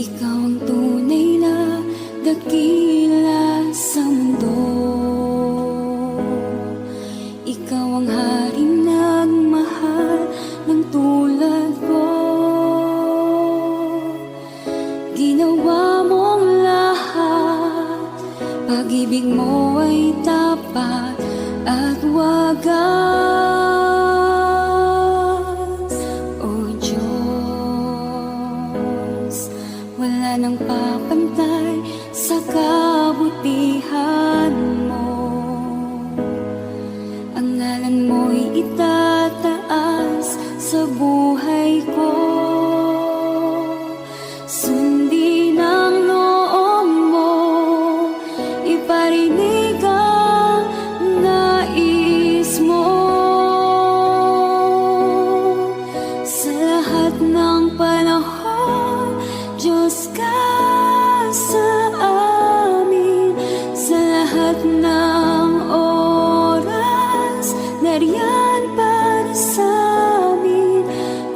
Ikaw ang tunay na dakila sa mundo. Ikaw ang haring nagmahal ng tulad ko. Ginawa mong lahat, pag-ibig mo ay tapat at wagas. O Diyos, wala nang papantay sa kabutihan mo. Ang ngalan mo'y itataas sa buhay ko. Sundin ang loob mo, iparinig ang nais mo. Sa lahat ng panahon, Diyos ka sa amin. Sa lahat ng oras, nariyan para sa amin.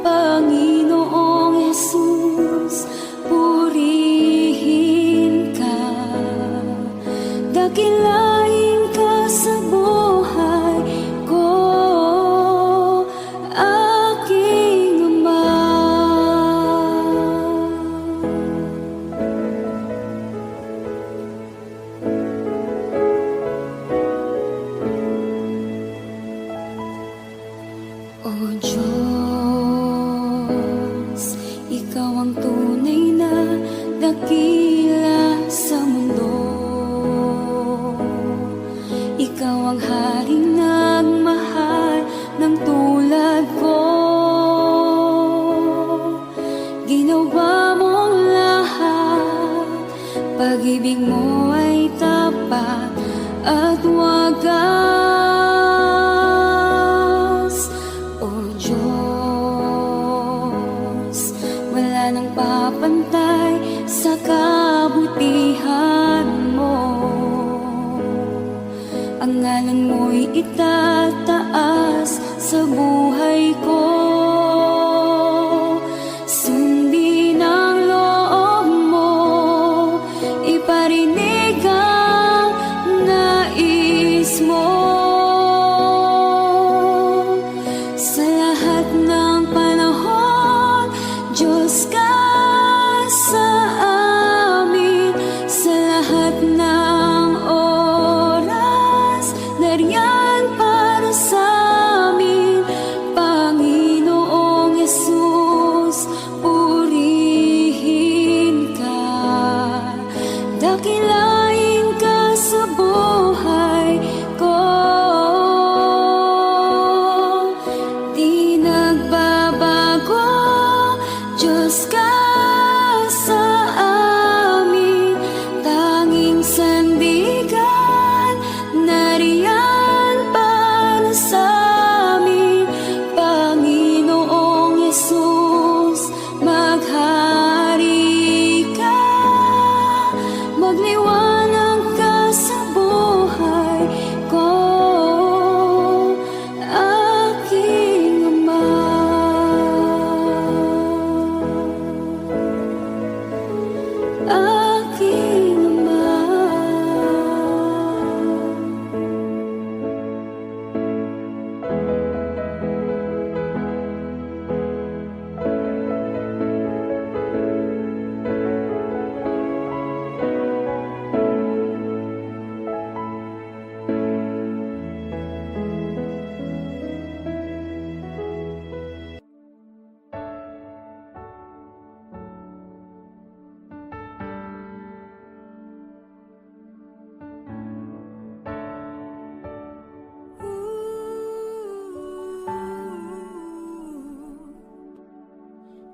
Panginoong Jesus, purihin ka. Dakilain ka sa buhay ko, aking Ama. O Diyos, ikaw ang tunay na dakila sa mundo. Ikaw ang haring nagmahal ng tulad ko. Ginawa mong lahat, pag-ibig mo ay tapat at wagas. O Diyos, wala nang papantay sa kabutihan mo. Ang ngalan mo'y itataas sa buhay ko. Sundin ang loob mo, iparinig ang nais mo. Sa lahat ng panahon, Diyos ka sa amin. Sa lahat ng oras, nariyan para sa amin. Panginoong Jesus, purihin ka. Dakilain ka sa buhay ko. Di nagbabago, Diyos ka sa amin. Tanging sandigan, nariyan para sa amin. Panginoong Jesus, maghari ka. Magliwanag ka sa buhay ko, aking Ama. Aking Ama.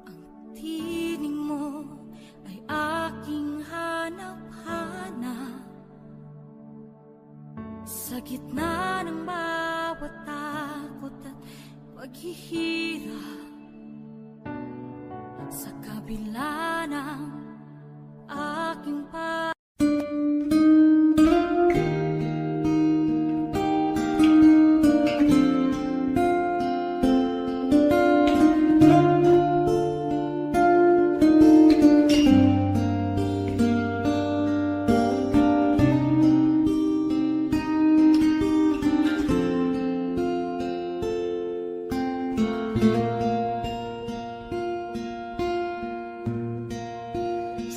Ang tinig mo ay aking hanap-hanap. Sa gitna ng bawat takot at paghihirap, sa kabila ng aking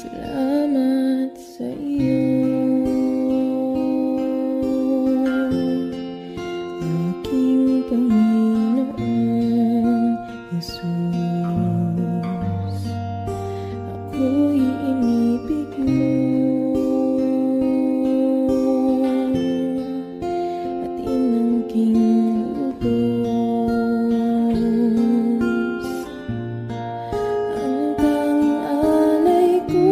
Salamat sa iyo, aking Panginoong Jesus. Ako'y inibig mo at inangking lubos. Ang tanging alay ko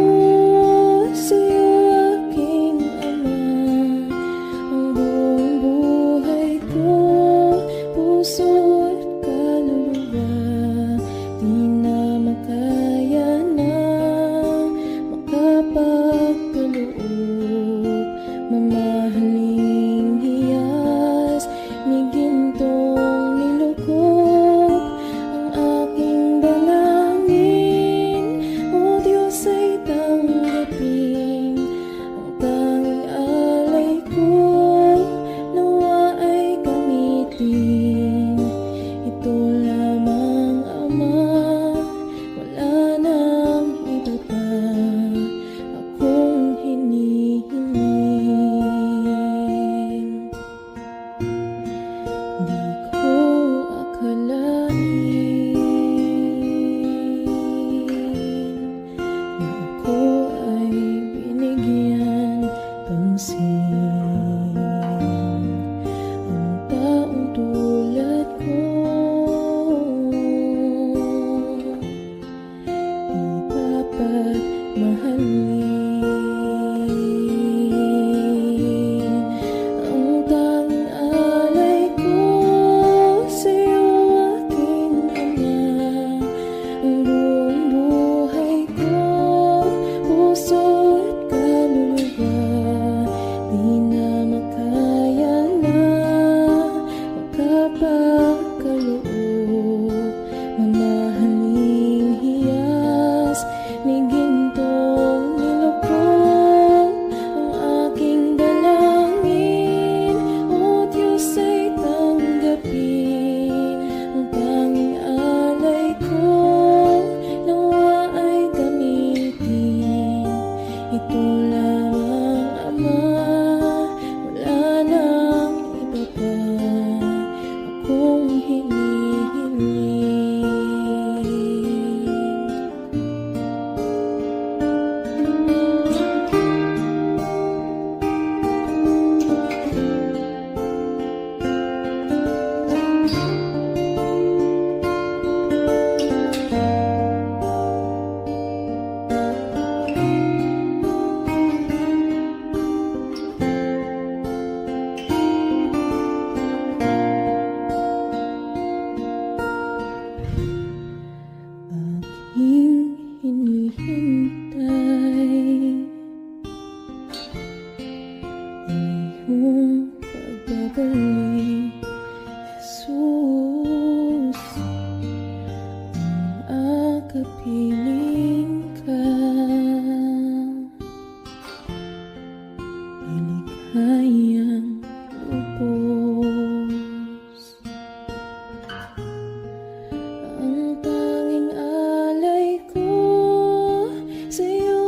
sa'yo, aking Ama. Ang buong buhay ko, puso at kaluluwa, di na makaya na makapagkaloob. Mamahaling hiyas, ni gintong nilukop ang aking dalangin. O Diyos ay tanggapin ang tanging alay ko, nawa ay gamitin. Ito lamang, Ama, wala nang iba pa akong hinihiling. Di ko akalain na ako ay binigyan pansin. Ang taong tulad ko di dapat mahalin. Ang tanging alay ko sa'yo, aking Ama. Ang buong buhay ko, puso at kaluluwa, di na makaya na makapagkaloob. Mamahaling hiyas, ni gintong nilukop ang aking dalangin. O Diyos ay tanggapin ang tanging alay ko, nawa ay gamitin. Ito lamang, Ama, wala nang iba pa akong hinihiling. Aking hinihintay ang iyong pagbabalik, Jesus. Ang akapiling ka, iligayang lubos. Ang tanging alay ko sa'yo,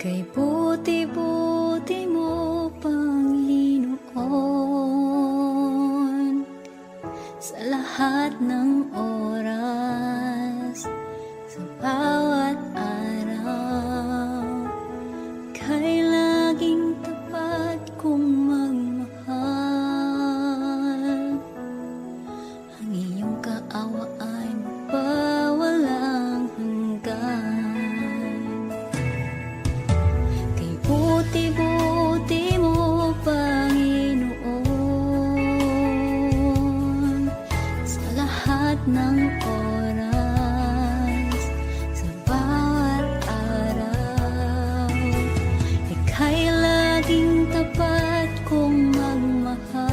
Kay buti-buti mo, Panginoon, sa lahat ng oras, sa bawat araw, kay laging tapat kong magmahal. Ang iyong kaawa ay magpawalang hanggan. Kay buti-buti mo, Panginoon, sa lahat ng oras, sa bawat araw, ika'y laging tapat kong magmahal.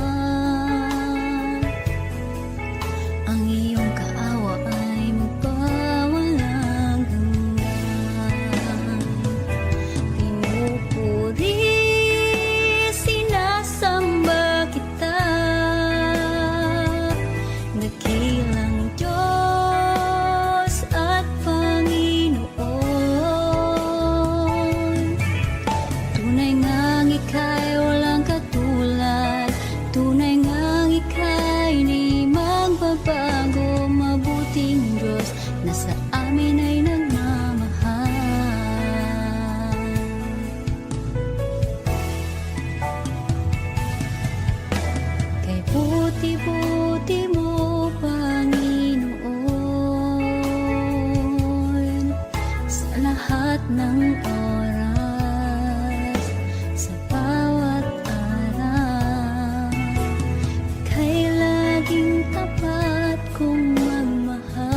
Ang iyong kaawa ay magpawalang hanggan. Pinupuri, sinasamba kita, dakilang Diyos at Panginoon. Tunay ngang ika'y walang katulad, tunay ngang ika'y di magbabago, mabuting Diyos na sa amin ay nagmamahal. Kay buti-buti mo, Panginoon, sa lahat ng oras, sa bawat araw, kay laging tapat kong magmahal.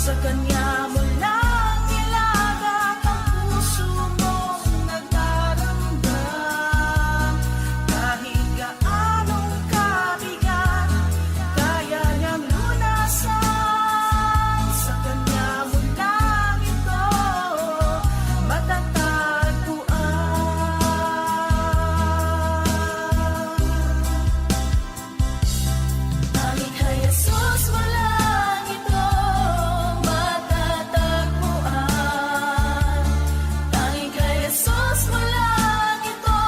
Sa kanya mo lang ilagat ang puso mong nagdaramdam. Kahit gaanong kabigat, kaya niyang lunasan. Sa kanya mo lang ito matatagpuan. Tanging kay Jesus mo lang ito matatagpuan. Tanging kay Jesus mo lang ito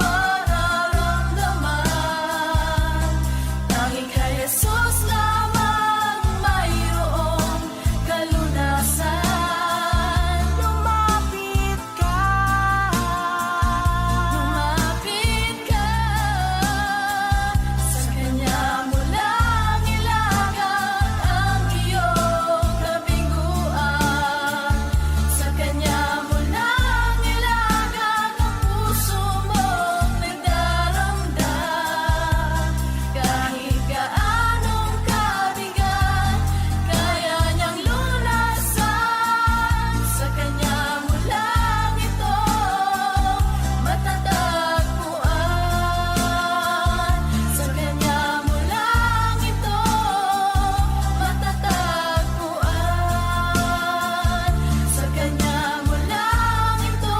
mararamdaman. Tanging kay Jesus lamang mayroong kalunasan. Lumapit ka, sa kanya mo lang ilagat ang iyong kabiguan. Sa kanya mo lang ilagat ang puso mong nagdaramdam. Kahit gaanong kabigat, kaya niyang lunasan. Sa kanya mo lang ito matatagpuan. Sa kanya mo lang ito matatagpuan. Sa kanya mo lang ito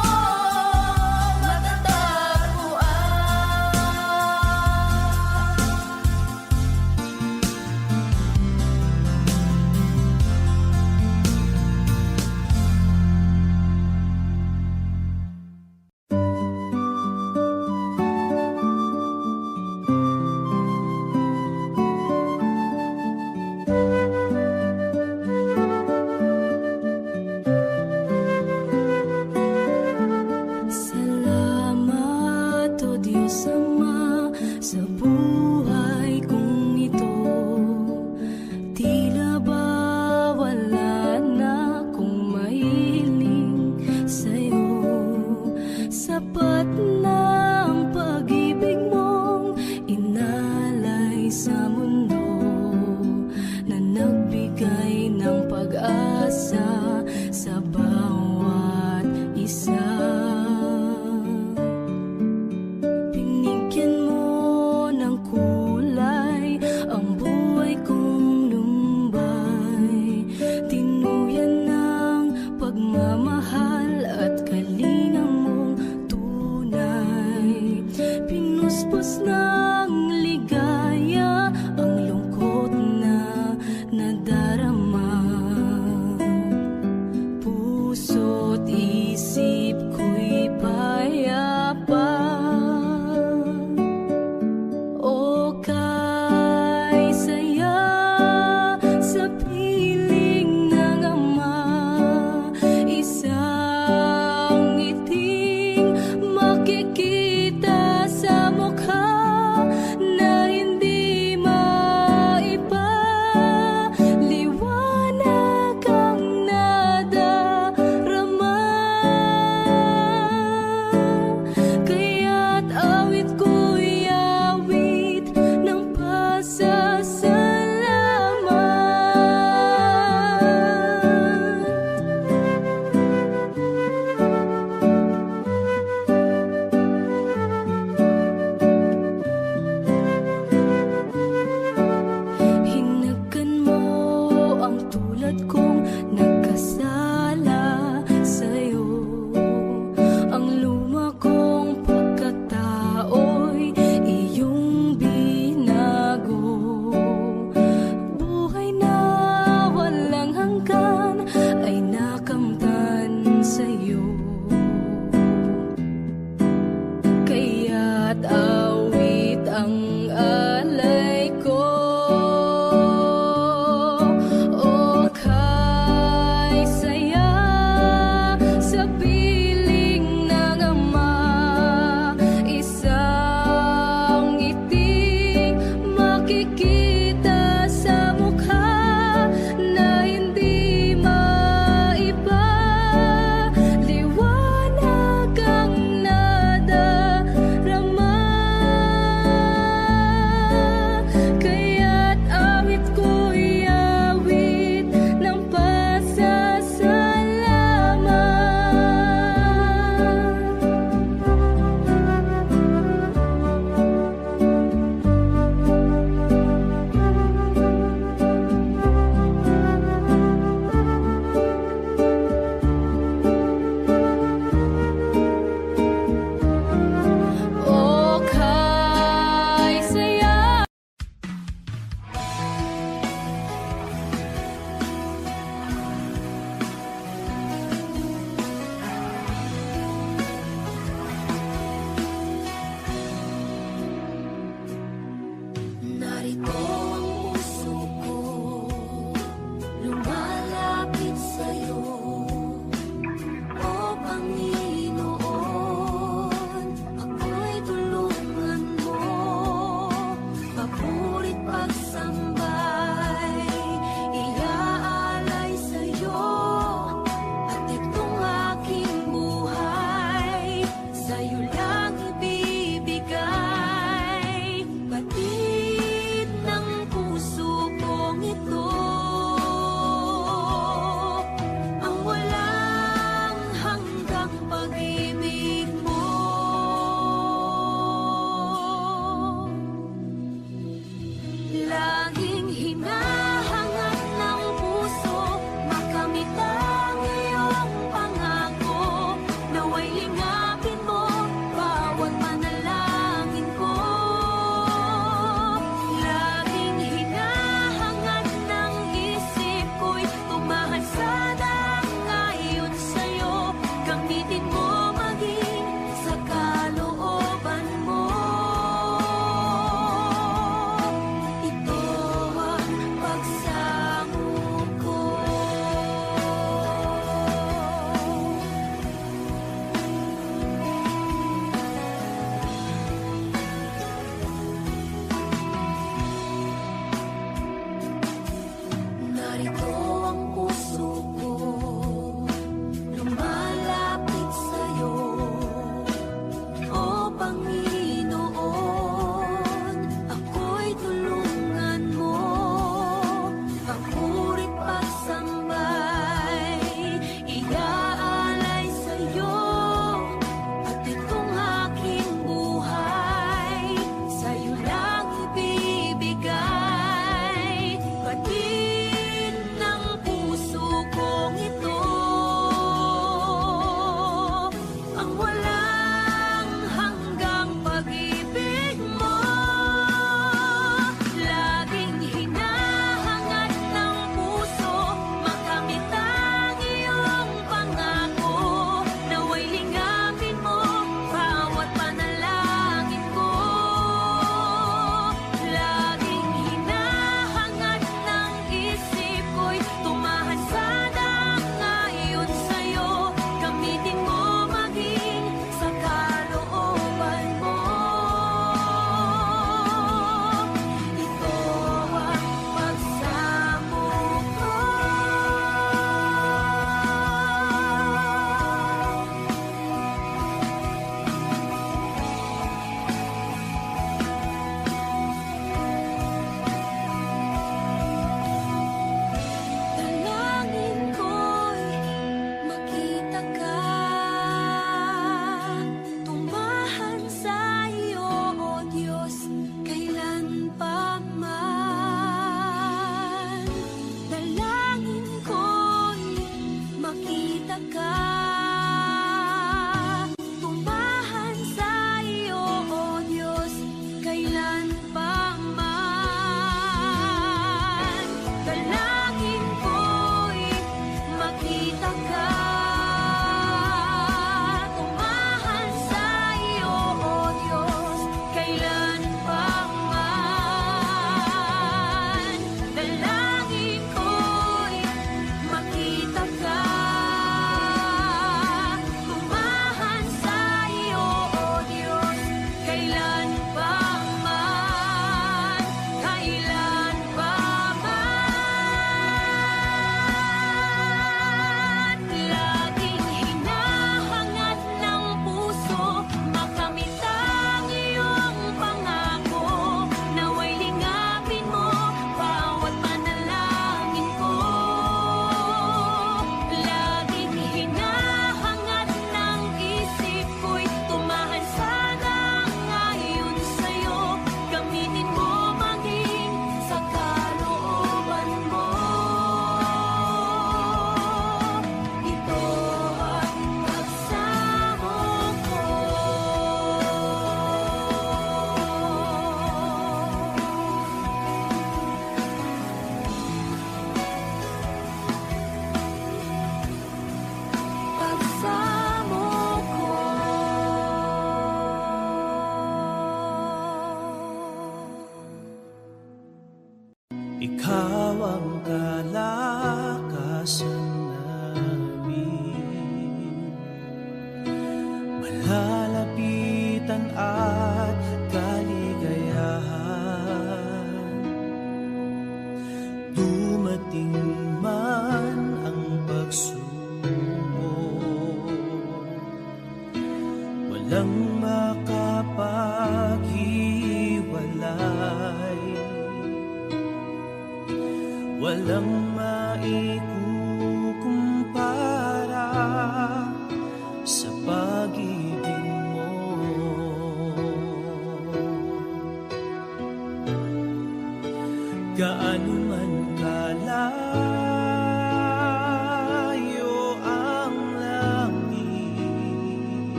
Salamat, O Diyos Ama, sa buhay kong ito. Tila ba wala na akong mahiling sa'yo? Sapat na ang pag-ibig mong inalay sa mundo, na nagbigay ng pag-asa sa bawat isa. Binigyan mo ng kulay ang buhay kong lumbay. Tinuyan ng pagmamahal at kalinga mong tunay. Pinuspos ng ligaya ang lungkot na nadarama. Puso't isip ko'y payapa. O kay saya sa piling ng Ama, isang ngiting makikita sa mukha na hindi maipaliwanag ang nadarama. Kaya't awit ko'y awit ng pasasalamat. Hinagkan mo ang tulad kong nagkasala sa'yo. Ang luma kong pagkatao'y iyong binago. Buhay na walang hanggan ay nakamtan sa'yo. Kaya't awit ang alay ko. O kay saya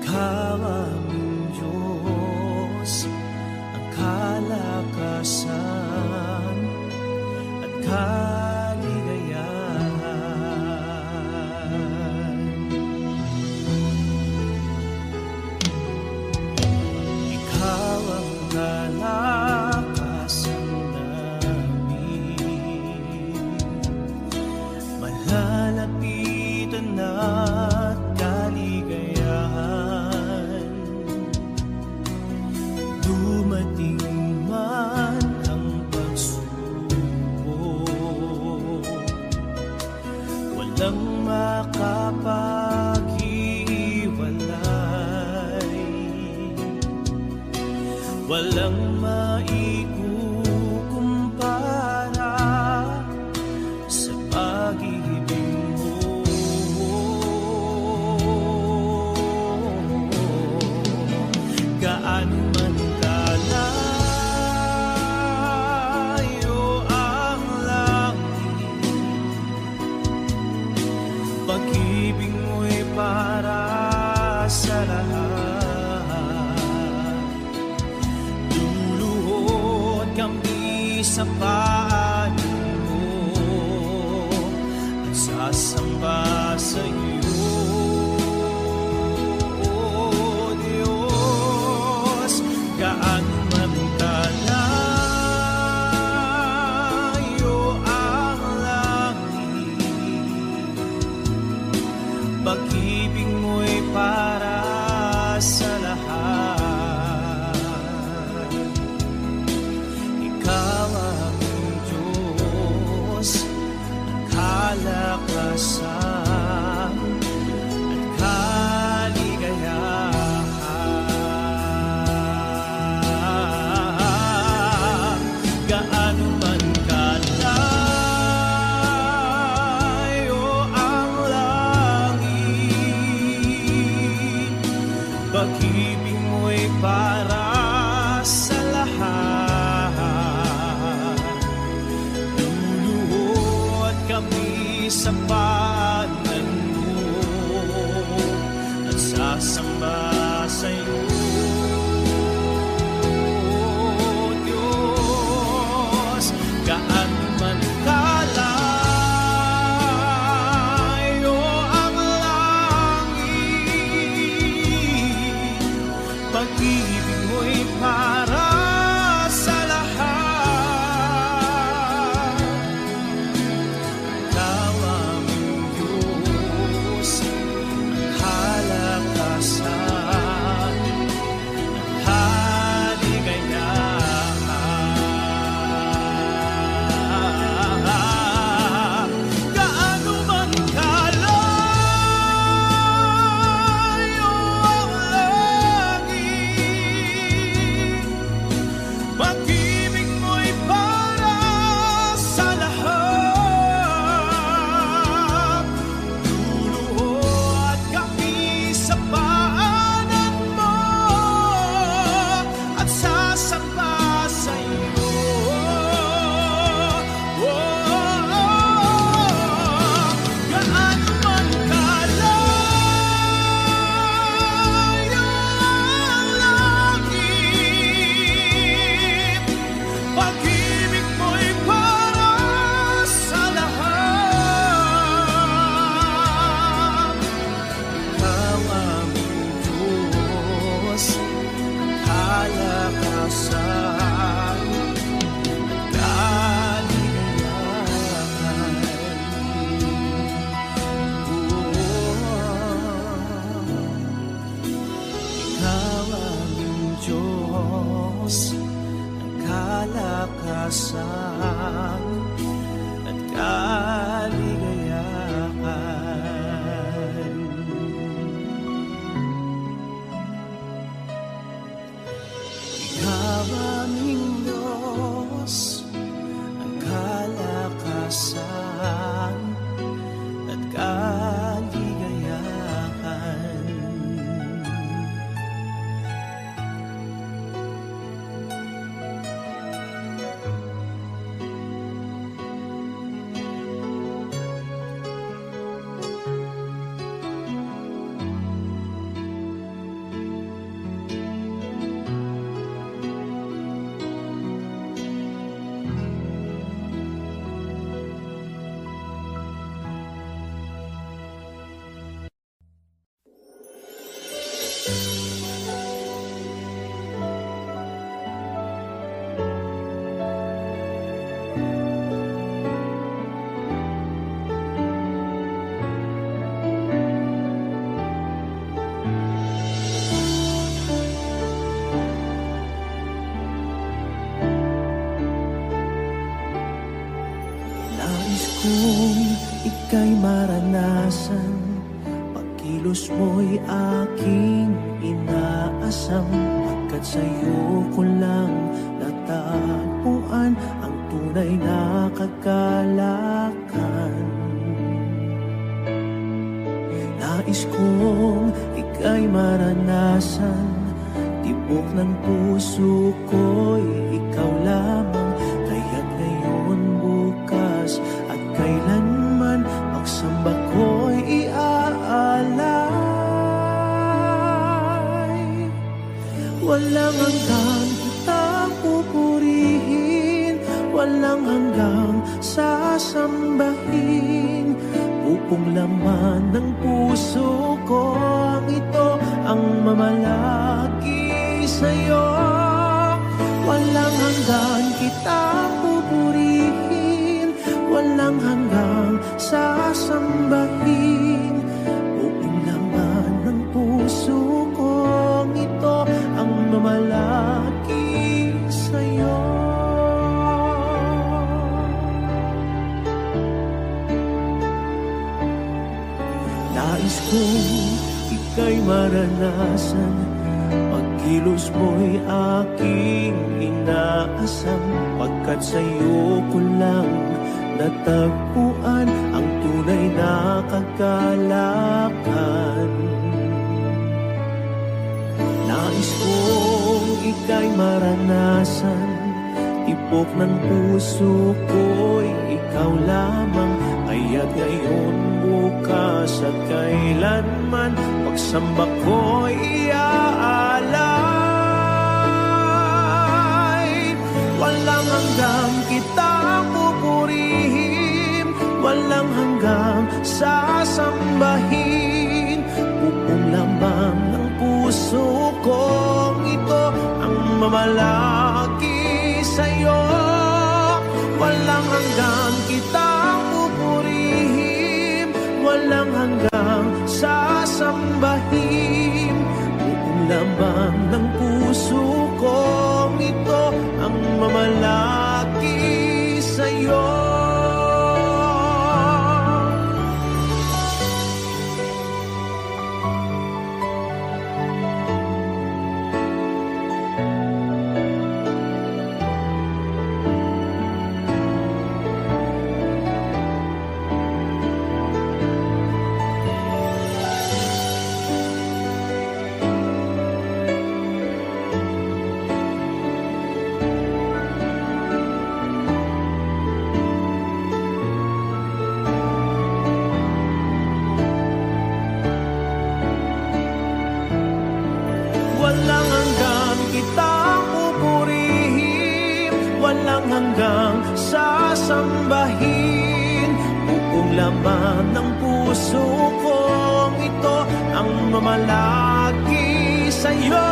Ikaw aming Diyos, ang kalakasan at kaligayahan. Ikaw ang kalakasan namin, malalapitan at kaligayahan. Dumating man ang pagsubok, walang makapaghiwalay, walang maikukumpara sa pag-ibig mo. Gaano man kalayo ang langit, pag-ibig mo'y para sa lahat. Luluhod kami sa paanan mo at sasamba sa iyo, O Diyos. Gaano man kalayo ang langit, pag-ibig mo'y para sa lahat. Ikaw aming Diyos, ang kalakasan at kaligayahan. Gaano man kalayo ang langit, pag-ibig mo'y para sa lahat. Luluhod kami sa paanan mo at sasamba sa iyo, O Diyos. Gaano man kalayo ang langit, pag-ibig mo'y para sa lahat. Ikaw aming Diyos, ang kalakasan at kaligayahan. Gaano man kalayo ang langit, pag-ibig mo'y para sa lahat. Luluhod kami sa paanan mo at sasamba sa iyo, gaano man kalayo ang langit, pag-ibig mo'y para sa lahat. Ikaw aming Diyos, ang kalakasan at kaligayahan. Ikaw aming Diyos, ang kalakasan at kaligayahan. Ikaw aming Diyos, ang kalakasan at kaligayahan. Nais kong ika'y maranasan, pagkilos mo'y aking inaasam, pagkat sa'yo ko lang natagpuan ang tunay na kagalakan. Nais kong ika'y maranasan, tibok ng puso ko'y ikaw lamang, kaya't ngayon, bukas at kailanman, pagsamba ko'y iaalay. Walang hanggang kitang pupurihin, walang hanggang sasambahin, upong laman ng puso ko ang ito ang mamalaki sa'yo. Walang hanggan kitang pupurihin, walang hanggang sasambahin, upong laman ng puso ko ang ito ang mamalaki sa'yo. Nais kong ika'y maranasan, pagkilos mo'y aking inaasam, pagkat sa'yo ko lang natagpuan ang tunay na kagalakan. Nais kong ika'y maranasan, tibok ng puso ko'y ikaw lamang, kaya't ngayon, bukas at kailanman, pagsamba ko'y iaalay. Walang hanggang kitang pupurihin, walang hanggang sasambahin, upong lamang ng puso kong ito ang mamalaki sa'yo. Walang hanggang kitang pupurihin, walang hanggang sasambahin, upong lamang ng puso kong ito ang mamalaki sa'yo. Walang hanggang kitang pupurihin, walang hanggang sasambahin, upong laman ng puso kong ito ang mamalaki sa'yo.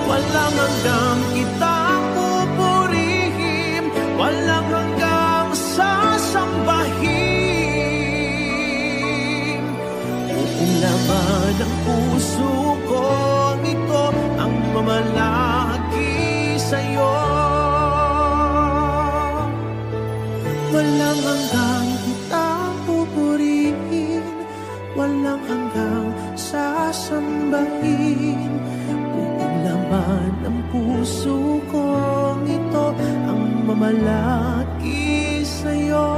Walang hanggang kitang pupurihin, walang hanggang sasambahin, upong laman ng puso kong ito ang mamalaki sa'yo. Walang hanggang kitang pupurihin, walang hanggang sasambahin, upong laman ng puso kong ito ang mamalaki sa'yo.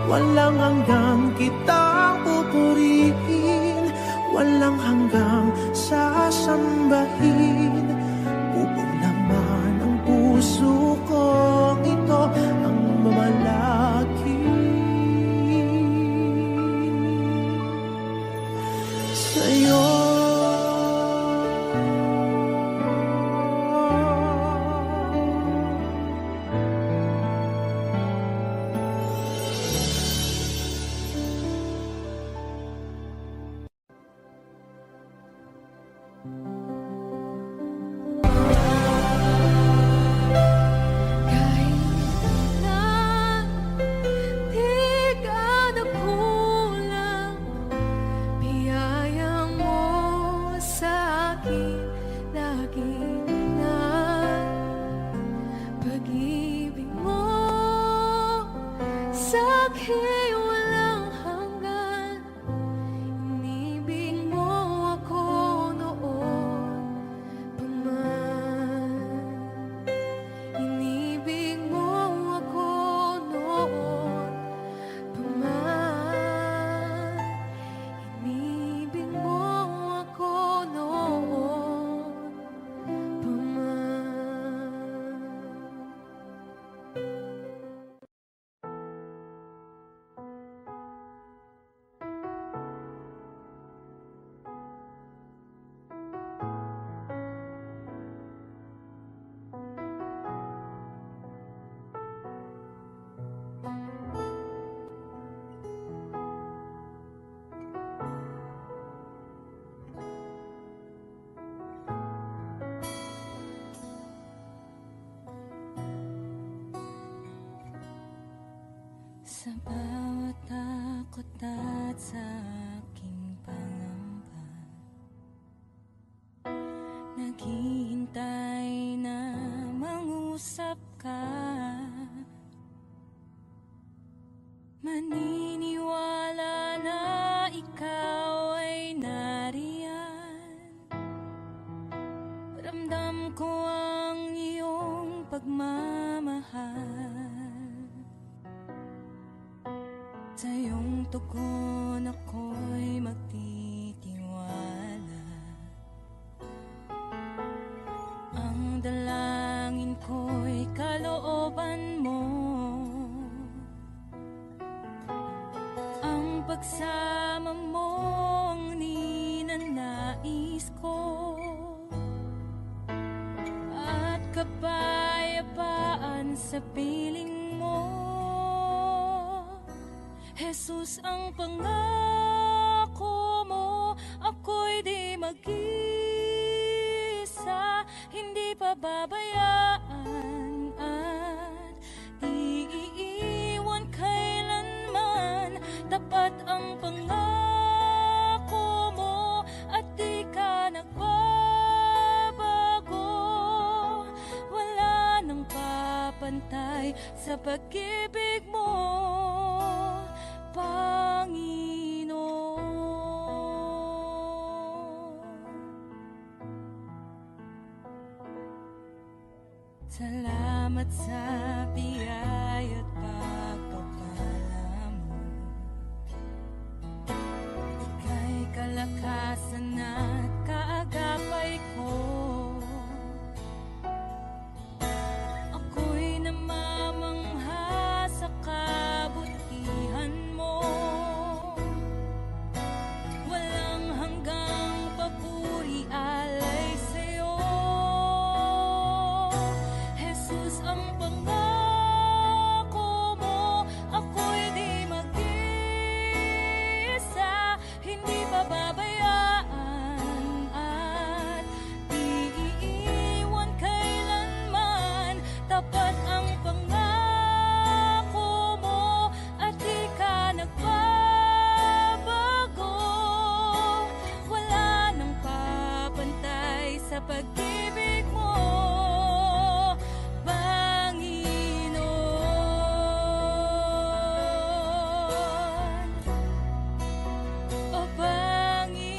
Walang hanggang kitang pupurihin, walang hanggang sasambahin, upong laman ng puso kong ito ang mamalaki sa'yo. Kahit na di ka nagkulang, biyaya mo sa akin lagi na pag-ibig mo sa akin walang hanggan. Inibig mo ako noon pa man. Inibig mo ako noon pa man. Inibig mo ako noon pa man. Sa bawat takot at sa aking pangamba, naghihintay na mangusap ka. Maniniwala na ikaw ay nariyan. Ramdam ko ang iyong pagmamahal. Sa iyong tugon ako'y magtitiwala. Ang dalangin ko'y kalooban mo. Ang pagsama mo ang ninanais ko. At kapayapaan sa piling mo. Jesus, ang pangako mo, ako'y di mag-isa, hindi pababayaan at di iiwan kailanman. Tapat ang pangako mo at di ka nagbabago. Wala nang papantay sa pag-ibig mo, Panginoon. Salamat sa biyaya at pagpapala mo. Ika'y kalakasan at kaagapay ko. Ako'y namamangha sa kabutihan mo. Walang hanggang papuri alay sa'yo. Jesus, ang pangako mo, ako'y di mag-isa, hindi pababayaan at di iiwan kailanman. Tapat ang pangako mo at di ka nagbabago. Wala nang papantay sa pag-ibig mo, Panginoon. O Panginoon.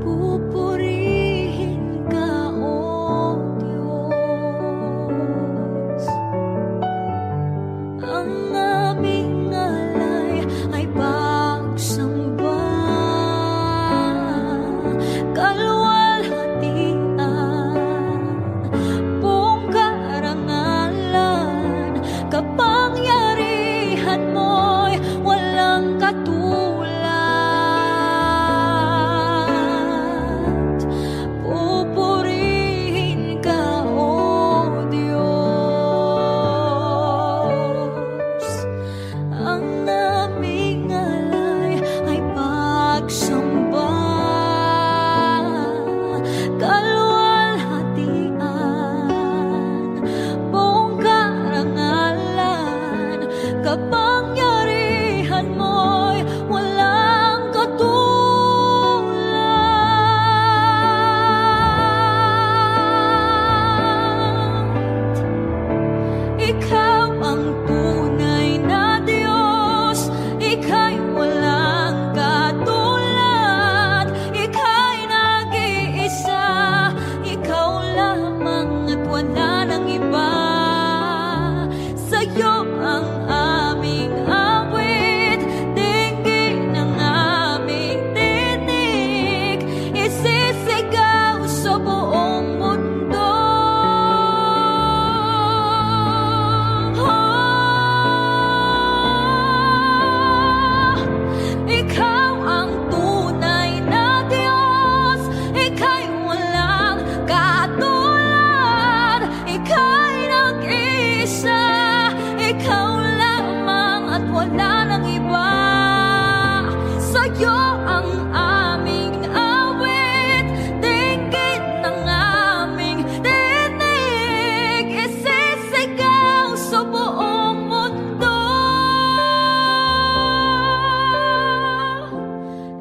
pupurihin ka, O Diyos. Ang aming alay ay pagsamba, kalwalhatian, buong karangalan, kapangyarihan mo'y walang katulad. Pupurihin ka, O Diyos. Ang aming alay ay pagsamba, kalwalhatian, buong karangalan, kapangyarihan mo'y walang katulad. Ikaw ang tunay na Diyos, ika'y walang katulad, ika'y nag-iisa, ikaw lamang at wala nang iba. Sa'yo ang aming awit, dinggin ang aming tinig, isisigaw sa buong mundo. Ikaw ang tunay na Diyos, ika'y walang katulad, ika'y nag-iisa, ikaw lamang at wala nang iba. Sa'yo ang aming awit, dinggin ang aming tinig, isisigaw sa buong mundo.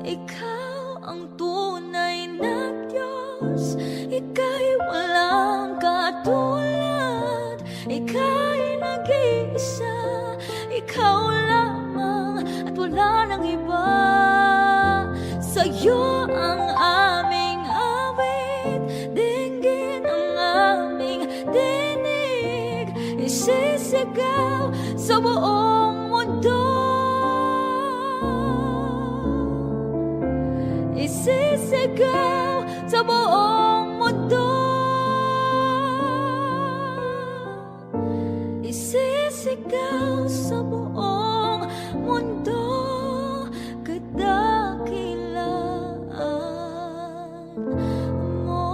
Ikaw ang tunay na Diyos, ika'y walang katulad, ika'y nag-iisa, ikaw lamang at wala nang iba. Sa'yo ang aming awit, dinggin ang aming tinig, isisigaw sa buong mundo. Isisigaw sa buong mundo. Isisigaw sa buong mundo, kadakilaan mo.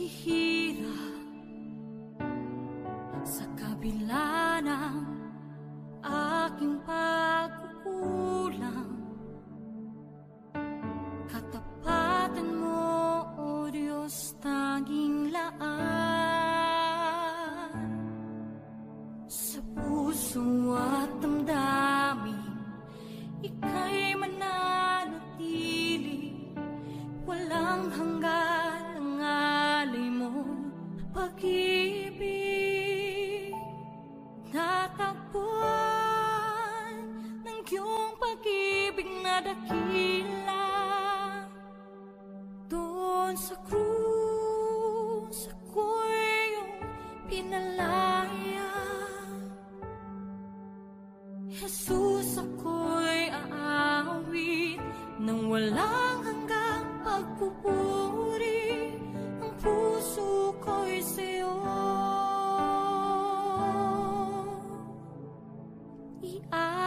naghihirap sa kabila ng aking pagkukulang. Katapatan mo, O Diyos, tanging laan sa puso at damdamin. Ika'y mananatili, walang hanggan ang alay mo pag-ibig. Natagpuan ng iyong pag-ibig na dakila. Doon sa krus, ako'y iyong pinalaya. Jesus, ako'y aawit nang walang hanggang pagpupuri. Ang puso ko'y sa'yo iaalay.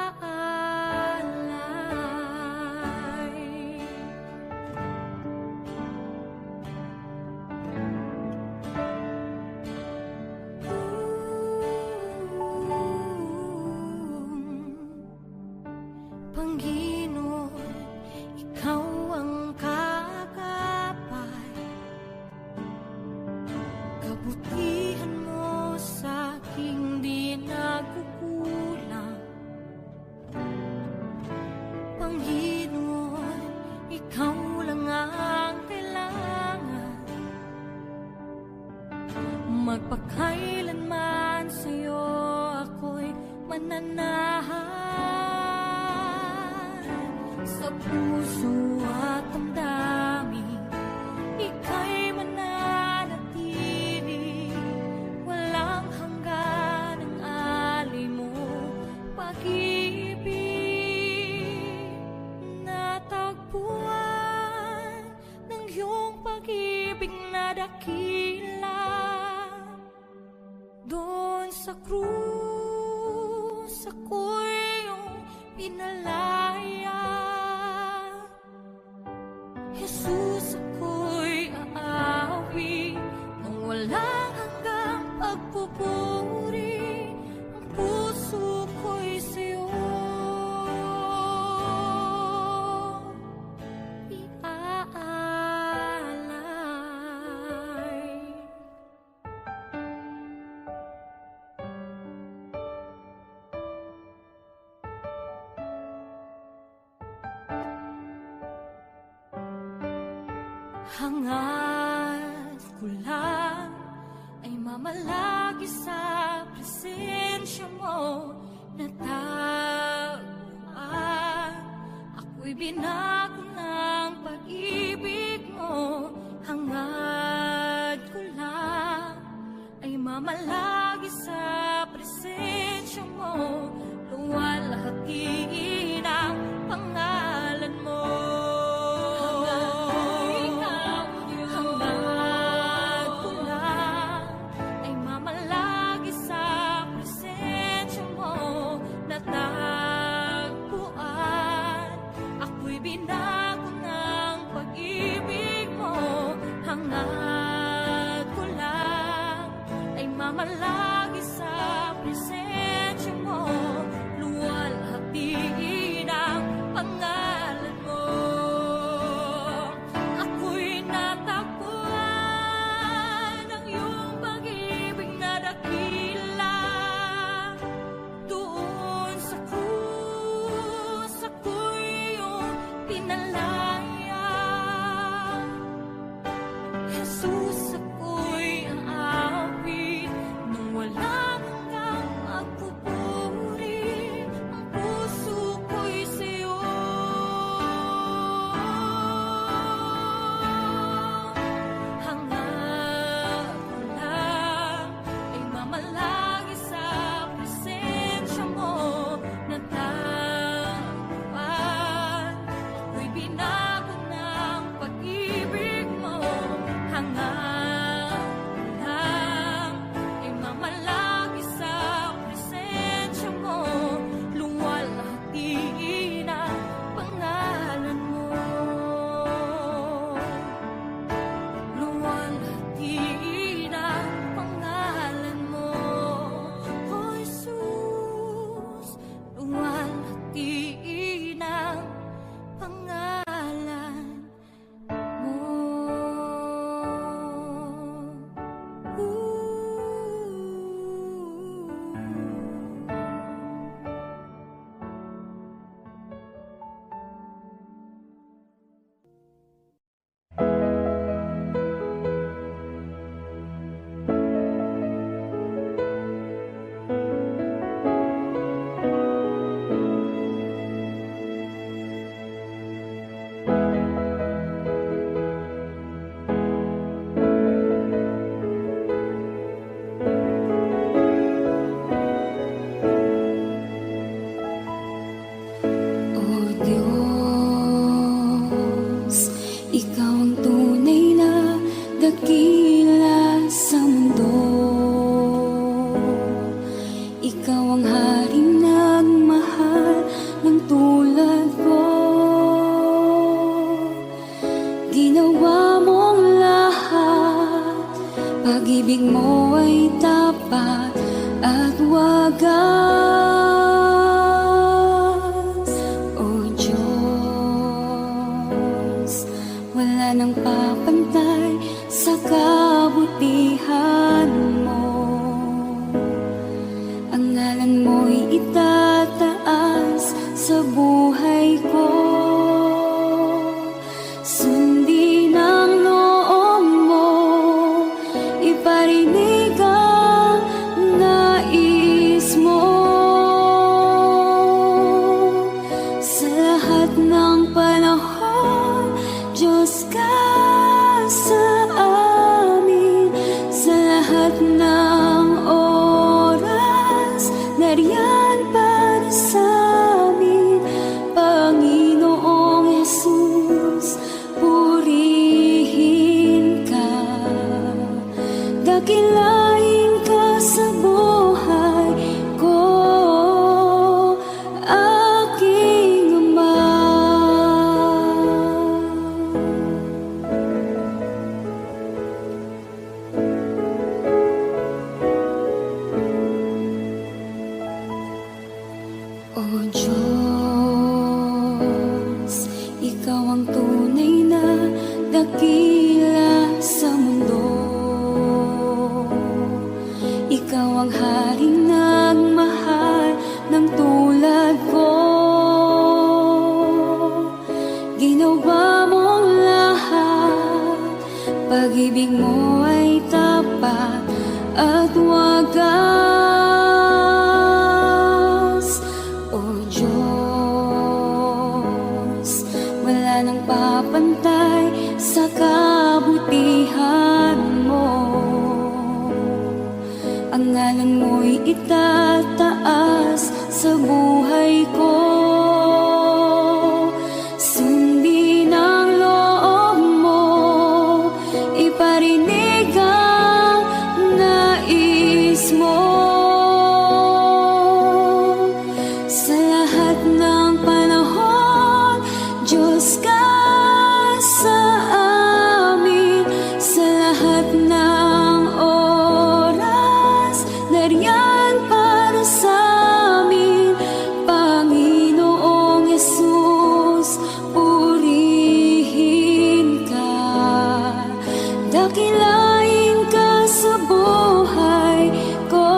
Panginoon, ikaw ang kagapay. Kabutihan mo sa aking di nagkukulang. Panginoon, ikaw lang ang kailangan. Magpakailanman sa'yo ako'y mananahan. Sa puso at damdamin, ika'y mananatili. Walang hanggan ang alay mo pag-ibig. Natagpuan ng iyong pag-ibig na dakila. Doon sa krus, ako'y iyong pinalaya. Jesus, ako'y aawi nang walang hanggang pagpupuri. Ang puso ko'y sa'yo iaalay. Hangad ko lang ay mamalagi sa presensya mo. Natagpuan, ako'y binago ng pag-ibig mo. Hangad ko lang ay mamalagi sa presensya mo. Luwalhati ng pangalan mo. Binago ng pag-ibig mo. Hangad ko lang ay mamalagi sa presensya mo. Luwalhati ng pangalan mo. Ako'y natagpuan ng iyong pag-ibig na dakila. Doon sa krus, ako'y iyong pinalaya. Jesus, ako'y aawit nang tunay na dakila sa mundo. Ikaw ang haring nagmahal ng tulad ko. Ginawa mong lahat, pag-ibig mo ay tapat at wagas. O Diyos, wala nang papantay sa kabutihan mo. Ang ngalan mo'y itataas sa buhay ko. Sundin ang loob mo, iparinig ang nais mo. Sa lahat ng panahon, Diyos ka sa amin. Sa lahat ng oras, nariyan para sa amin. Panginoong Jesus, purihin ka. Dakilain ka sa buhay ko, aking Ama. O Diyos, ikaw ang tunay na dakila sa mundo. Ikaw ang haring nagmahal ng tulad ko. Ginawa mong lahat, pag-ibig mo ay tapat at wagas. O Diyos, wala nang papantay sa kabutihan mo. Ang ngalan mo'y itataas sa buhay ko. Sundin ang loob mo, iparinig ang nais mo. Sa lahat ng panahon, Diyos ka sa amin. Sa lahat ng oras, nariyan para sa amin. Panginoong Jesus, purihin ka. Dakilain ka sa buhay ko.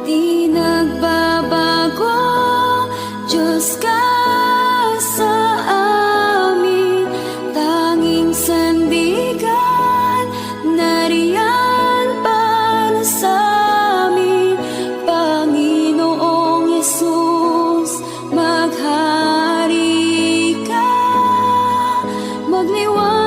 Di nagbabago, Diyos ka sa amin. Tanging sandigan, nariyan para sa amin. Panginoong Jesus, maghari ka, magliwanag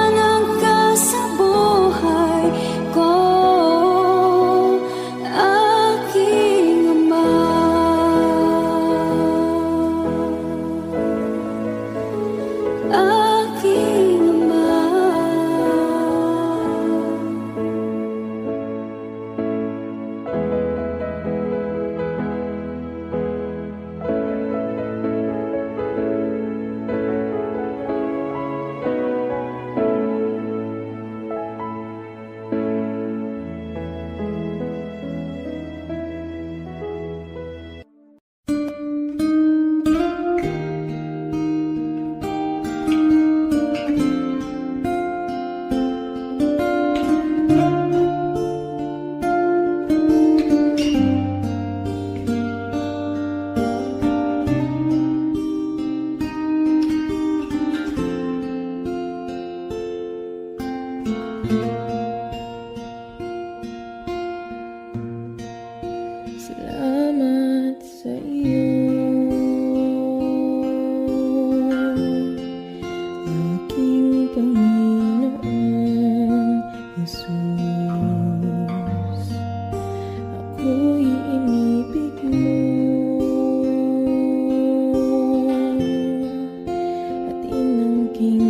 aking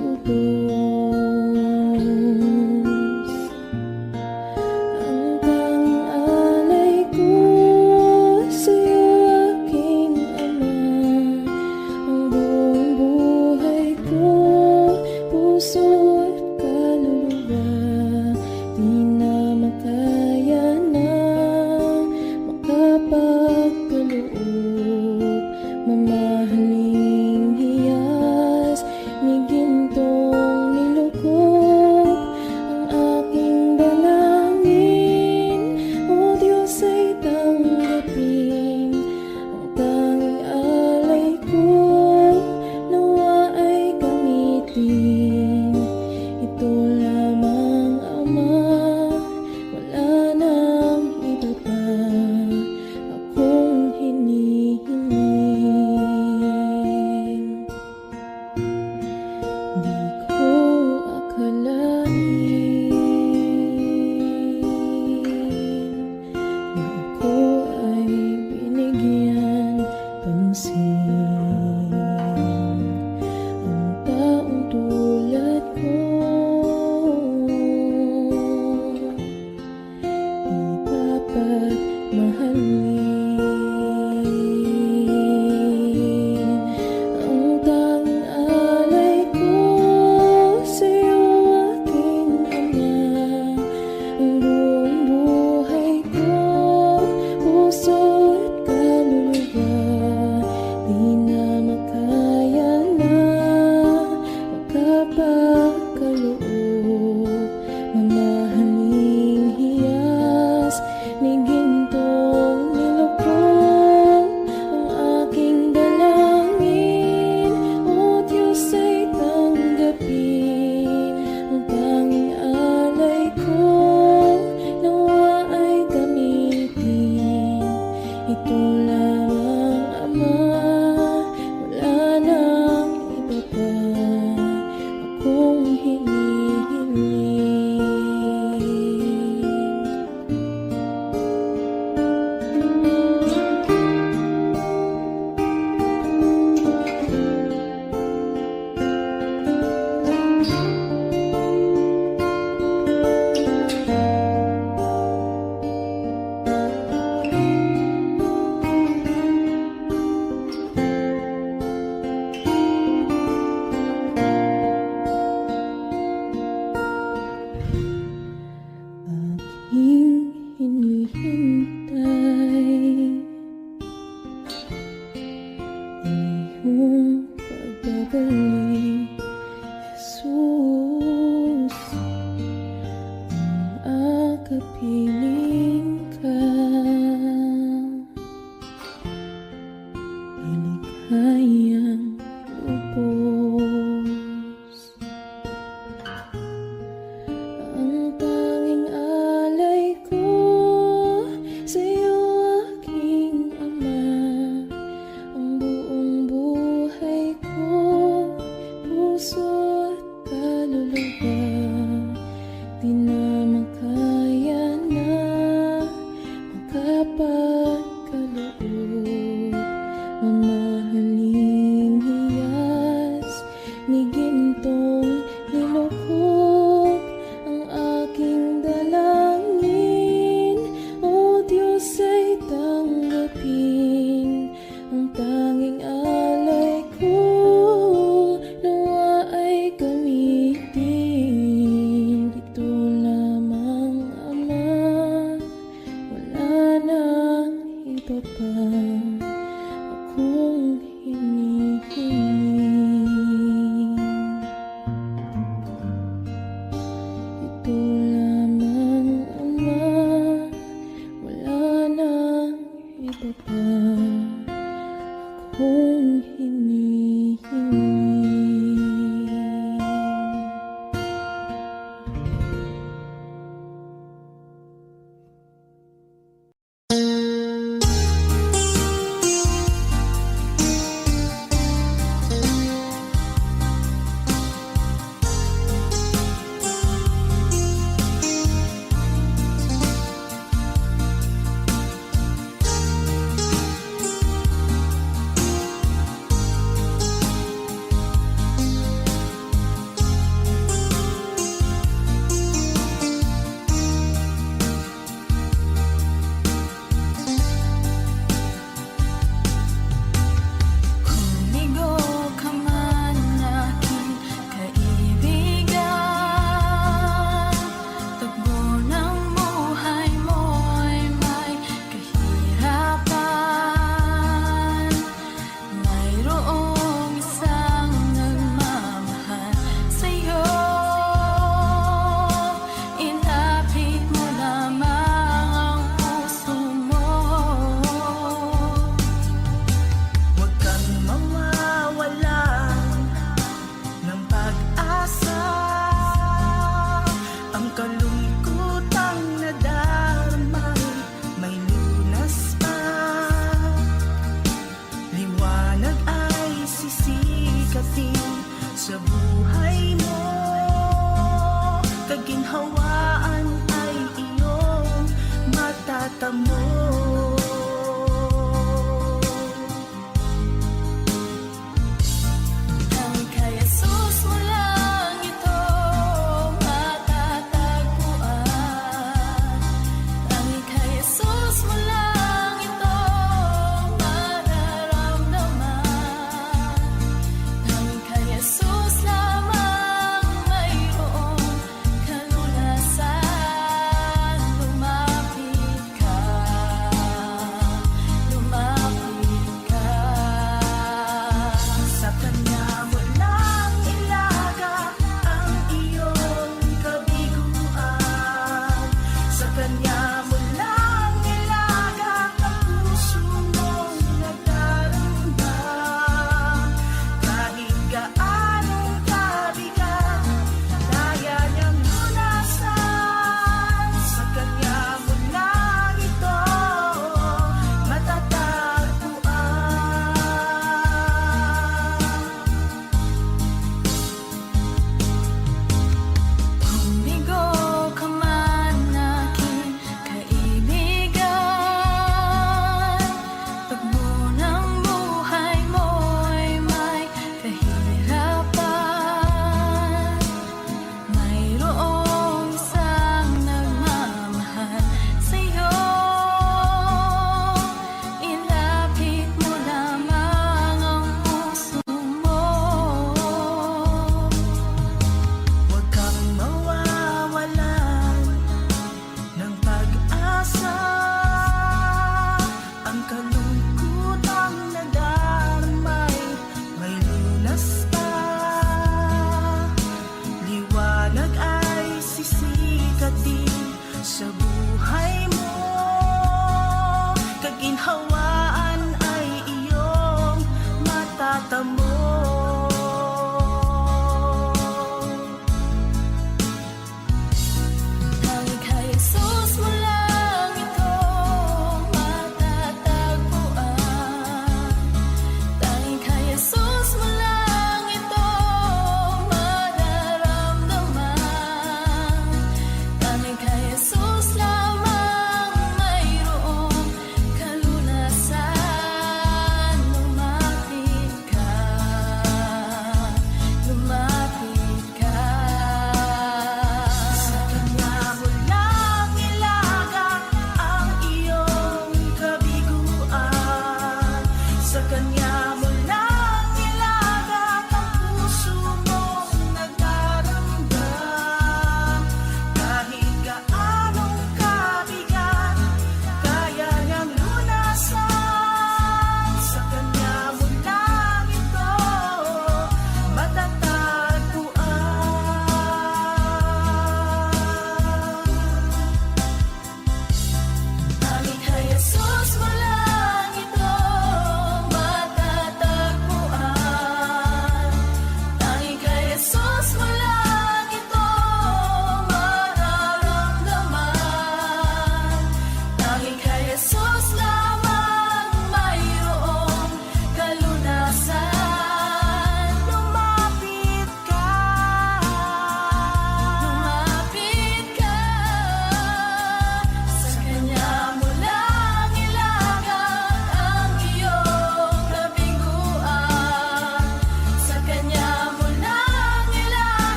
lubos. Hanggang alay ko sa'yo, aking ama. Ang buong buhay ko, puso at kaluluwa, di na makaya na makapagkaloob. Mamahaling hiyas, migin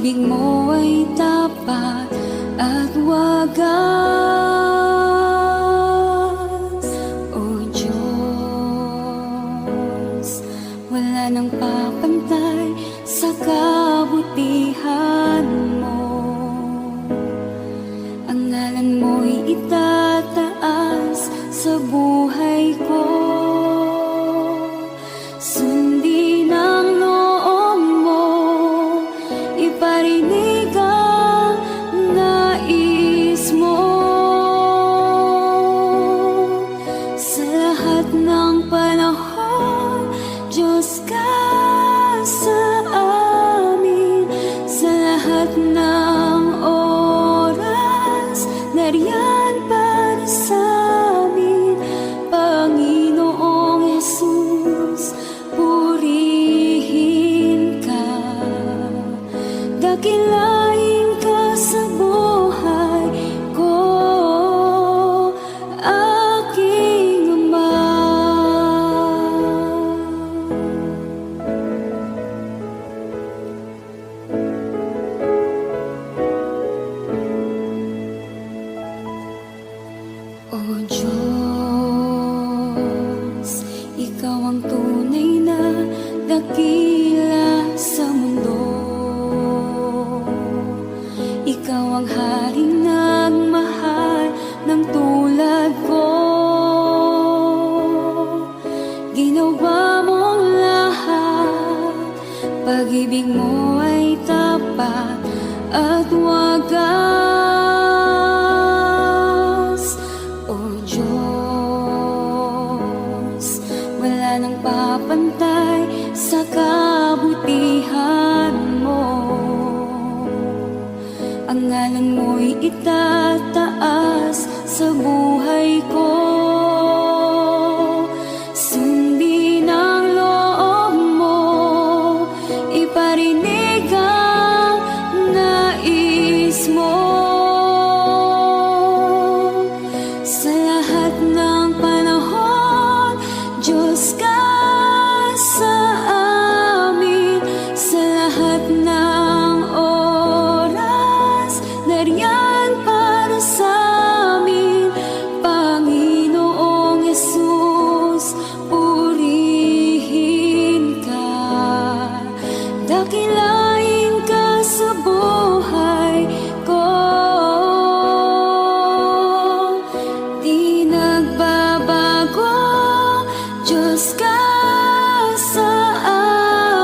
pag-ibig mo ay tapat at wagas. O Diyos, wala nang papantay sa kabutihan mo. Ang ngalan mo'y itataas sa buhay ko. Sundin ang loob mo, iparinig ang nais mo. Sa lahat ng panahon, Diyos ka sa amin. Sa lahat ng oras, nariyan para sa amin. Panginoong Jesus, purihin ka. Dakilain ka sa buhay ko, aking Ama. O Diyos, ikaw ang tunay na dakila sa mundo. Ikaw ang haring nagmahal ng tulad ko. Ginawa mong lahat, pag-ibig mo ay tapat at wagas. O Diyos, wala nang papantay sa kabutihan mo. Ang ngalan mo'y itataas sa buhay ko. Sundin ang loob mo, iparinig ang nais mo. Sa lahat ng panahon, Diyos ka sa amin. Sa lahat ng oras, nariyan para sa amin. Panginoong Jesus, purihin ka. Dakilain ka sa buhay ko. Di nagbabago, Diyos ka sa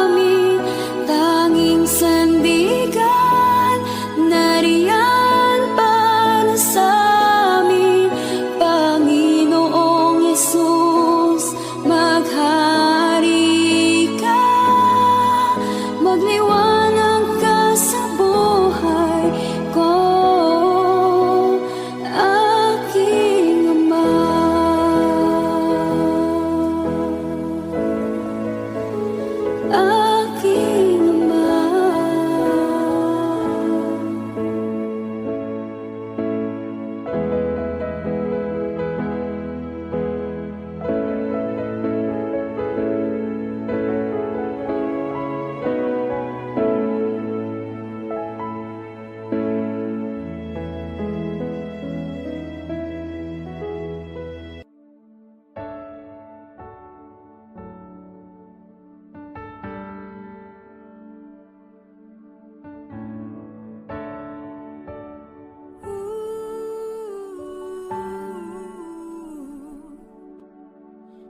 amin. Tanging sandigan, nariyan para sa amin. Panginoong Jesus, maghari ka. Magliwanag ka sa buhay ko, aking Ama. Aking Ama.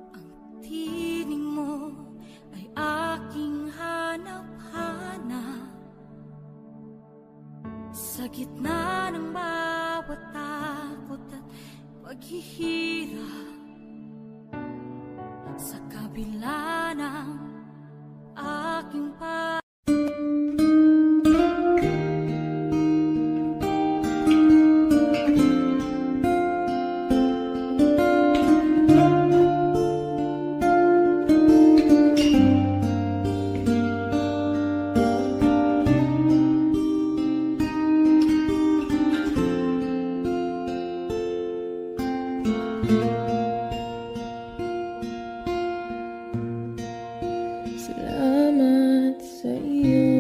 Ang tinig mo ay aking hanap-hanap. Sa gitna ng bawat takot at paghihirap, sa kabila ng aking Salamat sa iyo.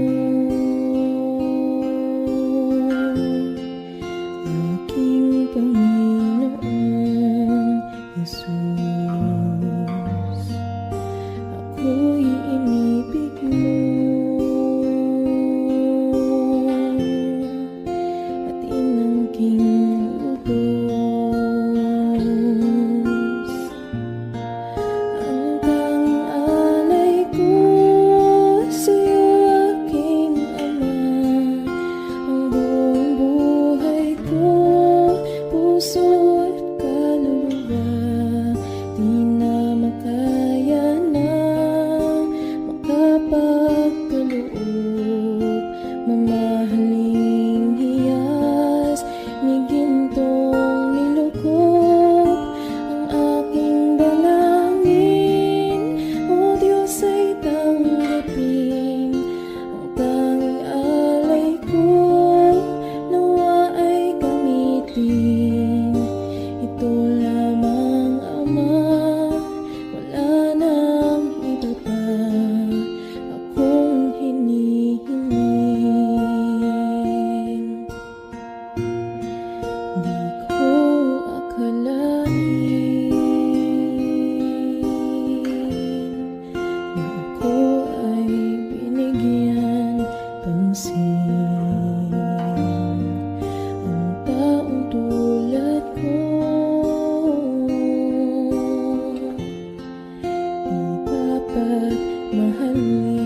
ako'y inibig mo at inangking lubos. Ang tanging alay ko sa'yo, aking ama. Ang buong buhay ko, puso at kaluluwa, di na makaya na makapagkaloob. Mamahaling hiyas ni gintong nilukop ang aking dalangin. O Diyos ay tanggapin ang tanging alay ko, nawa ay gamitin. Ito lamang, Ama, wala nang iba pa akong hinihiling. Di ko akalain na ako ay binigyan pansin. Ang taong tulad ko di dapat mahalin.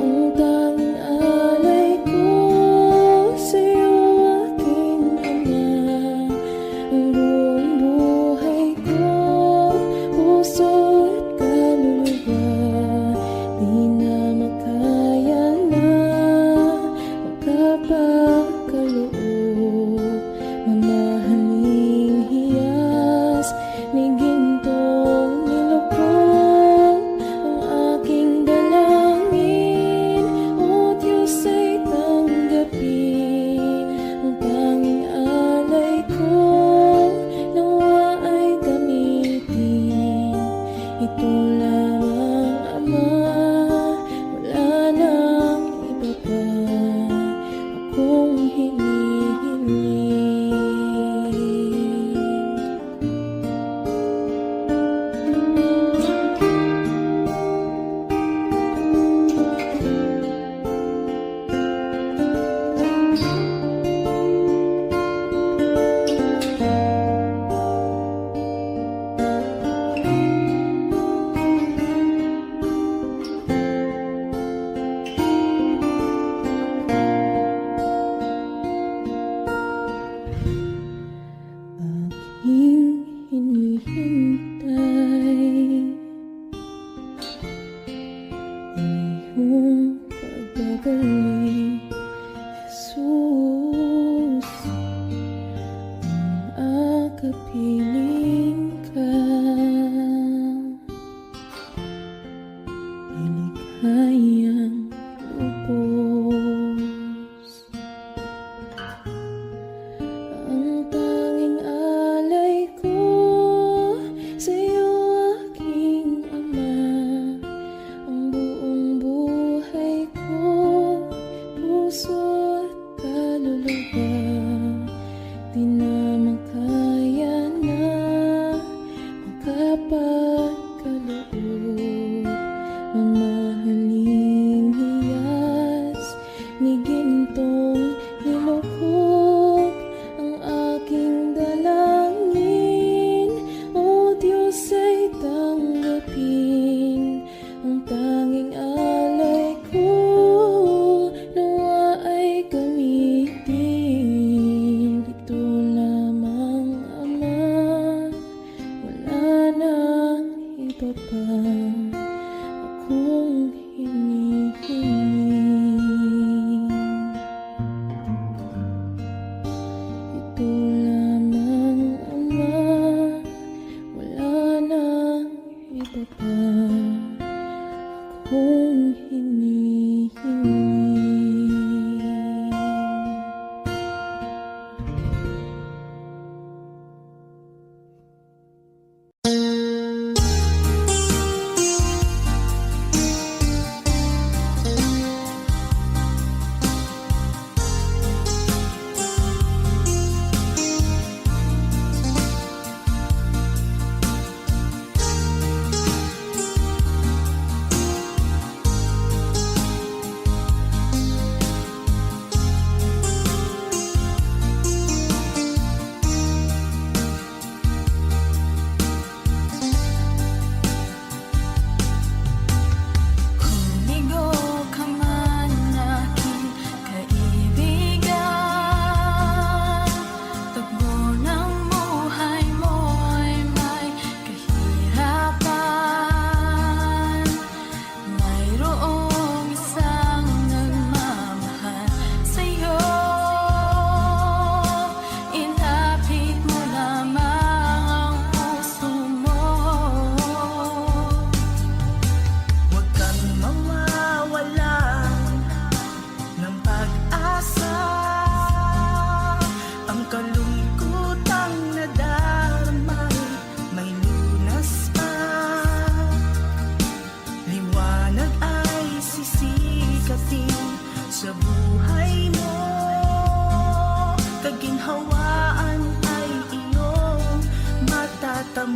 Ang tanging alay ko sa'yo, aking ama. Ang buong buhay ko, puso at kaluluwa, di na makaya na makapagkaloob. Mamahaling hiyas ni gintong nilukop ang aking dalangin. O Diyos ay tanggapin ang tanging alay ko, nawa ay gamitin. Ito lamang, Ama, wala nang iba pa akong hinihiling. Aking hinihintay ang iyong pagbabalik, Jesus. Ang akapiling ka, iligayang lubos. Ang tanging alay ko sa'yo, aking ama. Ang buong buhay ko, puso at kaluluwa, di na makaya na makapagkaloob. Mamahaling hiyas ni gintong nilukop ang aking dalangin. O Diyos ay tanggapin ang tanging alay ko, nawa ay gamitin. Ito lamang, Ama, wala nang iba pa akong hinihiling. Ito lamang, Ama, wala nang iba pa akong hinihiling.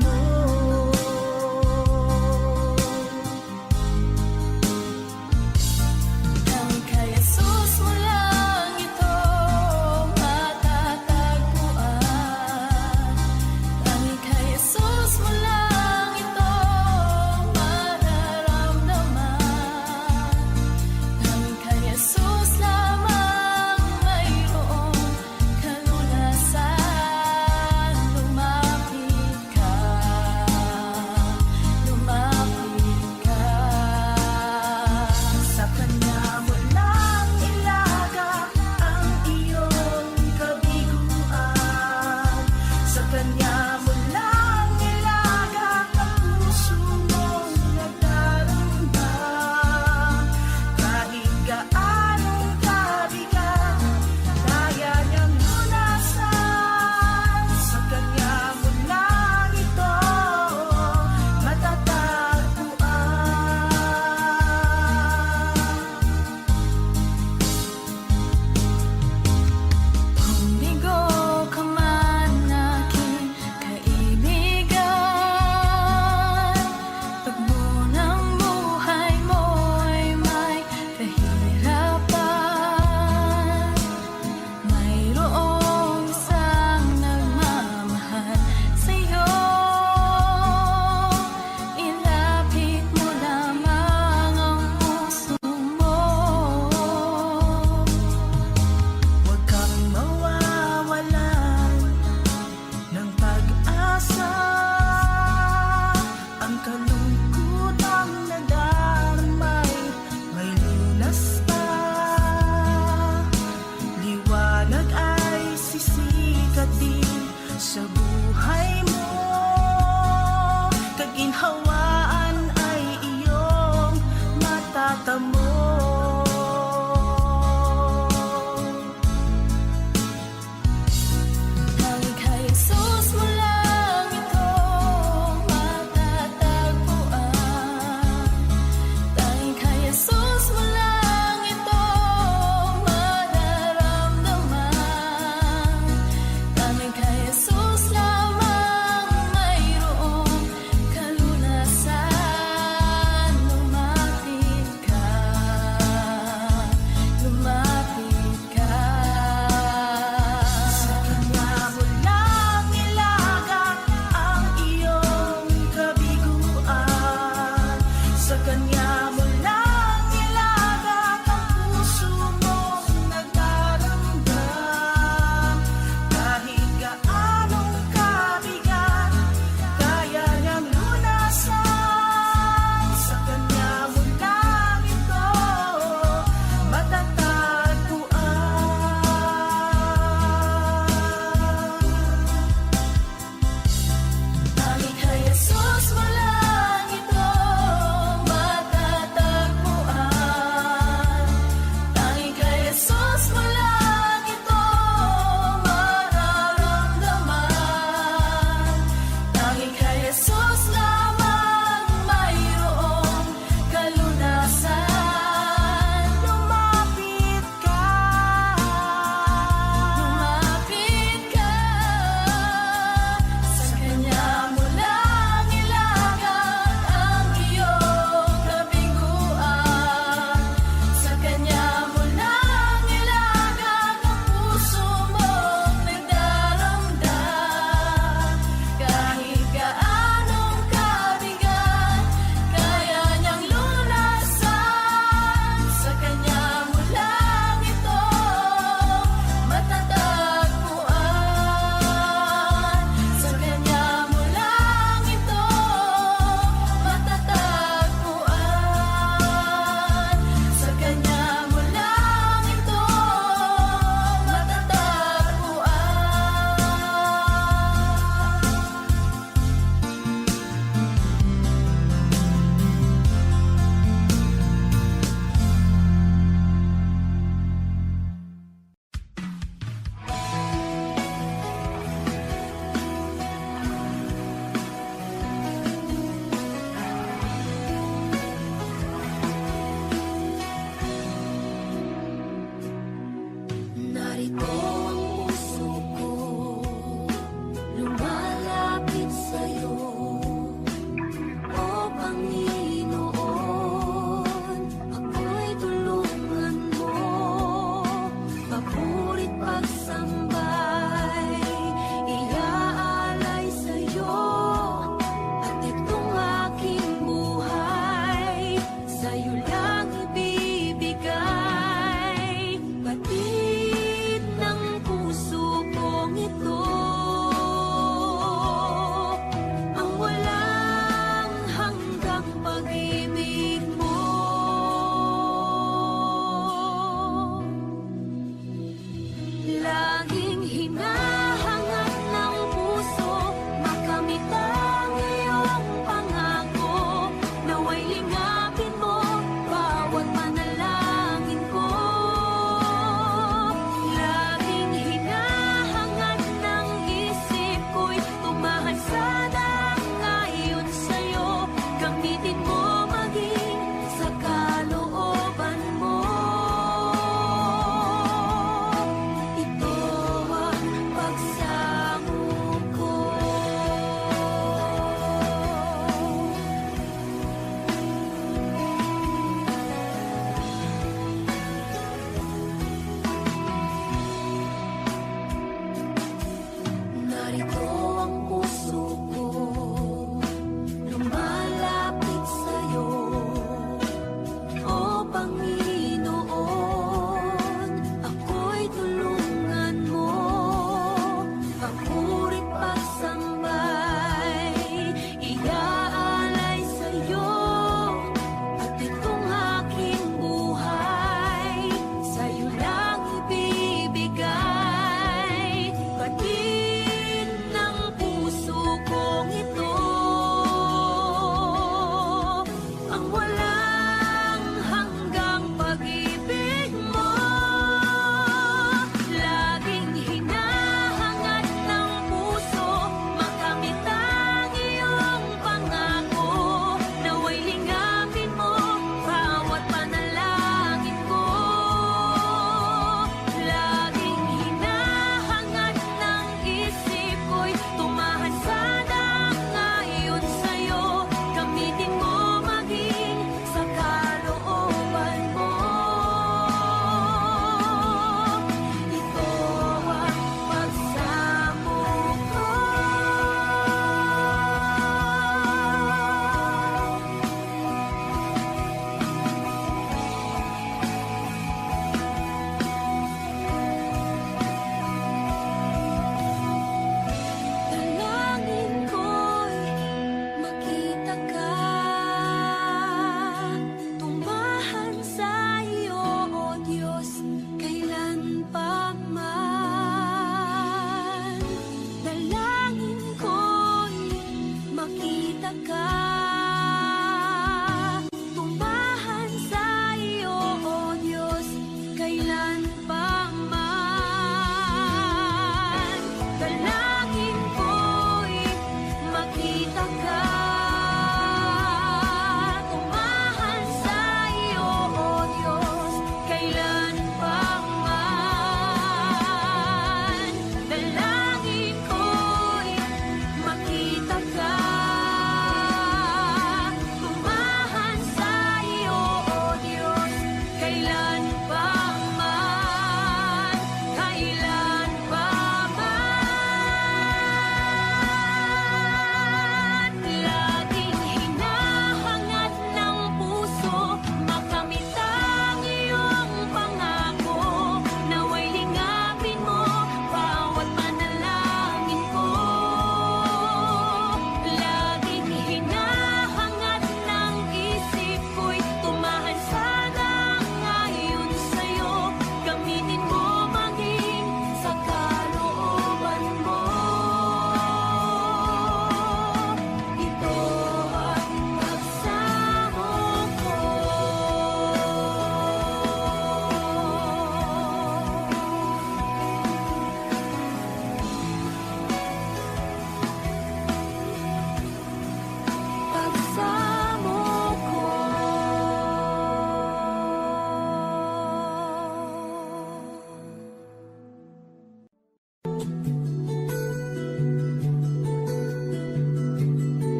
mo. Tanging kay Jesus mo lang ito matatagpuan. Tanging kay Jesus mo lang ito mararamdaman. Tanging kay Jesus lamang mayroong kalunasan. Lumapit ka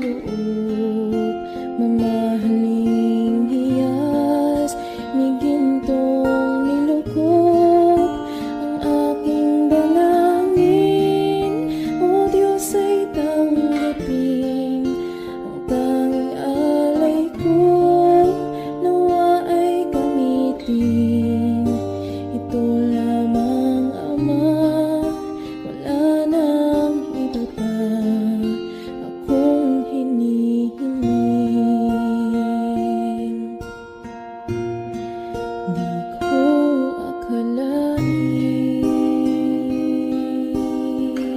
kaloob, mamahaling hiyas ni gintong nilukop ang aking dalangin. O Diyos ay tanggapin ang tanging alay ko, nawa ay gamitin ito lamang, Ama. Wala nang iba pa akong hinihiling. Di ko akalain na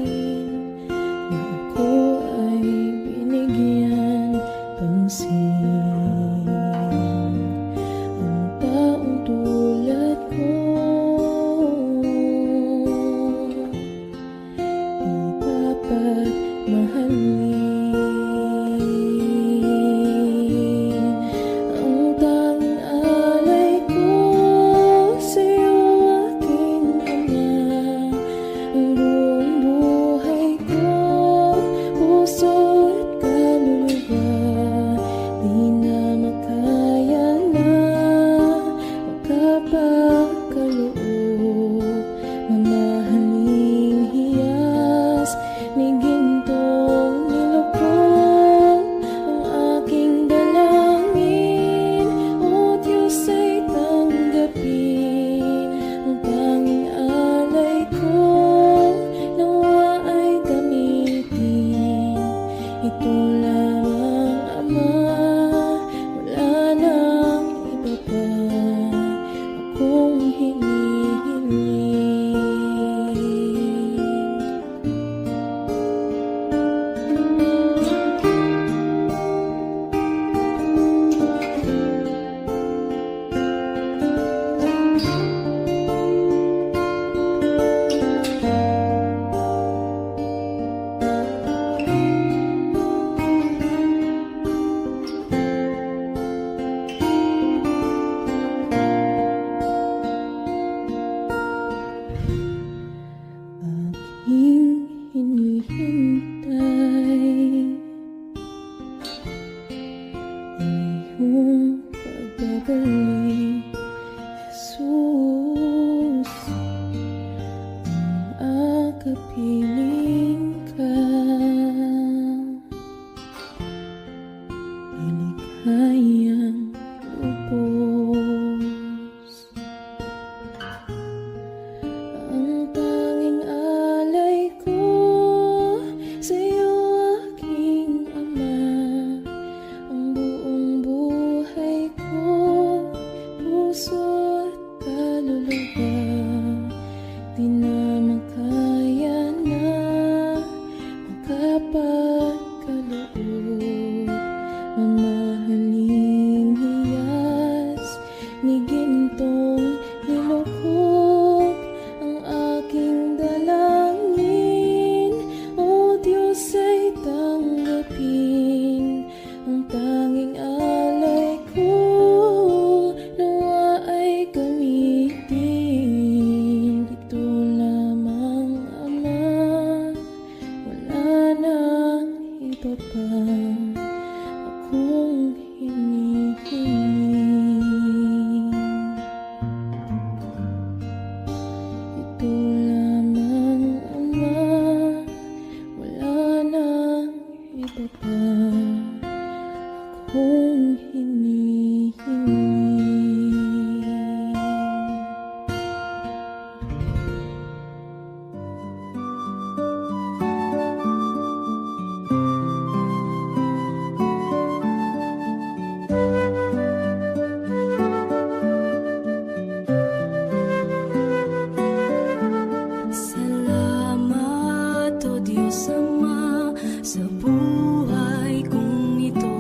ako ay binigyan pansin. Ang taong tulad ko di dapat mahalin. Ang tanging alay ko sa'yo, aking Ama. Ang buong buhay ko, puso at kaluluwa, di na makaya na magkapakaloob, mamahaling hiyas ni gintong nilukop ang aking dalangin. O Diyos ay tanggapin ang tanging alay ko, nawa ay gamitin ito lamang, Ama. Wala nang iba pa akong hinihiling. Aking hinihintay ang iyong pagbabalik, Jesus. Ang akapiling ka ay likhayang lubos. Ang tanging alay ko sa'yo, aking Ama. Ang buong buhay ko, puso at kaluluwa, di na makaya na magkapakaloob, mamahaling hiyas ni gintong nilukop ang aking dalangin. O Diyos ay tanggapin ang tanging alay ko, nawa ay gamitin ito lamang, Ama. Wala nang iba pa akong hinihiling. Ito lamang, Ama. Wala nang iba pa akong hinihiling. Salamat, O Diyos Ama, sa buhay kong ito.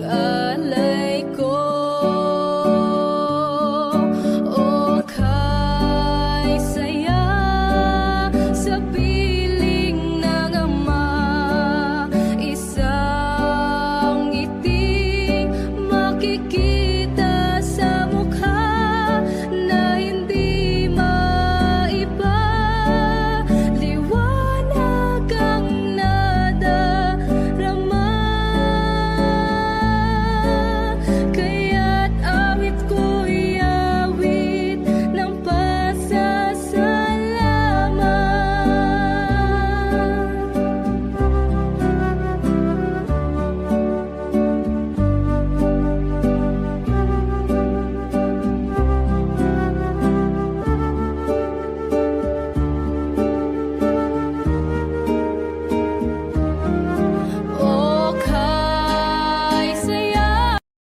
ka.